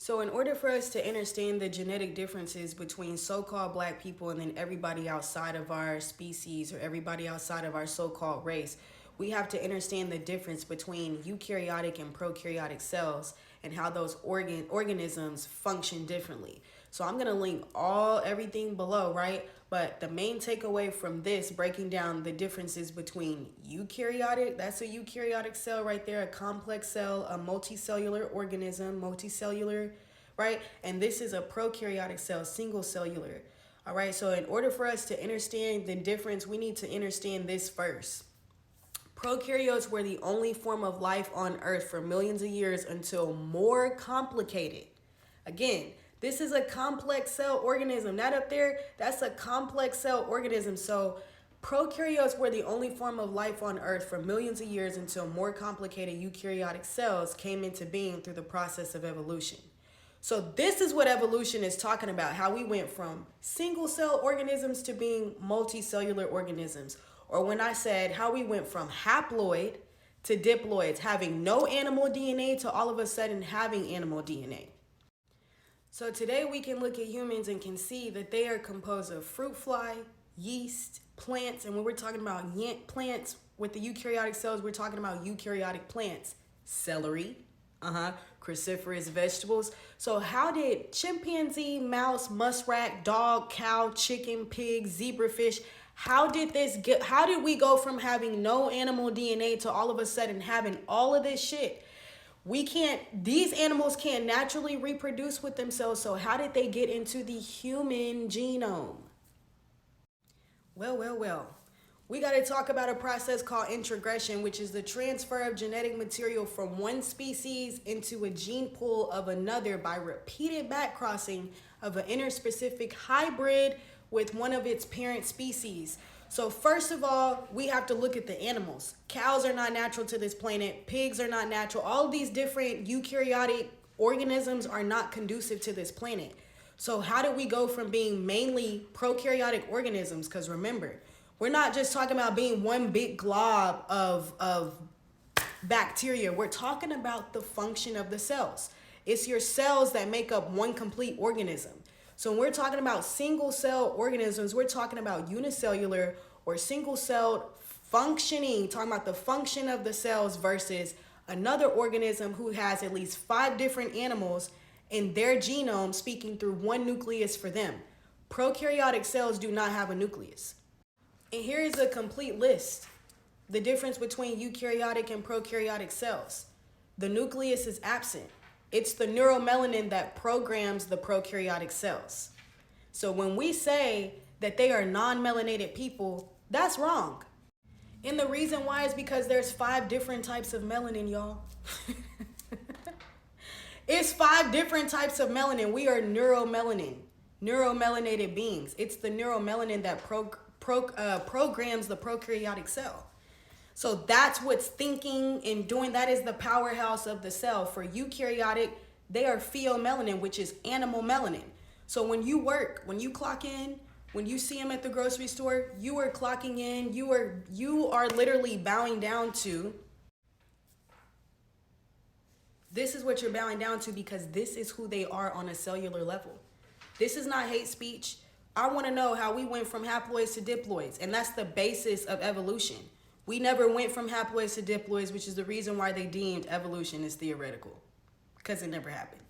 So in order for us to understand the genetic differences between so-called black people and then everybody outside of our species or everybody outside of our so-called race, we have to understand the difference between eukaryotic and prokaryotic cells and how those organisms function differently. So I'm going to link everything below, right? But the main takeaway from this, breaking down the differences between eukaryotic, that's a eukaryotic cell right there, a complex cell, a multicellular organism, multicellular, right? And this is a prokaryotic cell, single cellular. All right, so in order for us to understand the difference, we need to understand this first. Prokaryotes were the only form of life on Earth for millions of years until more complicated. Again, this is a complex cell organism. That up there, that's a complex cell organism. So prokaryotes were the only form of life on Earth for millions of years until more complicated eukaryotic cells came into being through the process of evolution. So this is what evolution is talking about, how we went from single cell organisms to being multicellular organisms. Or when I said how we went from haploid to diploids, having no animal DNA to all of a sudden having animal DNA. So today we can look at humans and can see that they are composed of fruit fly, yeast, plants. And when we're talking about plants with the eukaryotic cells, we're talking about eukaryotic plants, celery, cruciferous vegetables. So how did chimpanzee, mouse, muskrat, dog, cow, chicken, pig, zebrafish, how did we go from having no animal DNA to all of a sudden having all of this shit? These animals can't naturally reproduce with themselves, so how did they get into the human genome? Well. We got to talk about a process called introgression, which is the transfer of genetic material from one species into a gene pool of another by repeated backcrossing of an interspecific hybrid with one of its parent species. So first of all, we have to look at the animals. Cows are not natural to this planet. Pigs are not natural. All of these different eukaryotic organisms are not conducive to this planet. So how did we go from being mainly prokaryotic organisms? Because remember, we're not just talking about being one big glob of bacteria. We're talking about the function of the cells. It's your cells that make up one complete organism. So when we're talking about single cell organisms, we're talking about unicellular or single celled functioning, talking about the function of the cells versus another organism who has at least 5 different animals in their genome speaking through one nucleus for them. Prokaryotic cells do not have a nucleus. And here is a complete list. The difference between eukaryotic and prokaryotic cells. The nucleus is absent. It's the neuromelanin that programs the prokaryotic cells. So when we say that they are non-melanated people, that's wrong. And the reason why is because there's 5 different types of melanin, y'all. It's 5 different types of melanin. We are neuromelanated beings. It's the neuromelanin that programs the prokaryotic cell. So that's what's thinking and doing. That is the powerhouse of the cell. For eukaryotic, they are pheomelanin, which is animal melanin. So when you work, when you clock in, when you see them at the grocery store, you are clocking in. You are literally bowing down to. This is what you're bowing down to because this is who they are on a cellular level. This is not hate speech. I want to know how we went from haploids to diploids, and that's the basis of evolution. We never went from haploids to diploids, which is the reason why they deemed evolution is theoretical, because it never happened.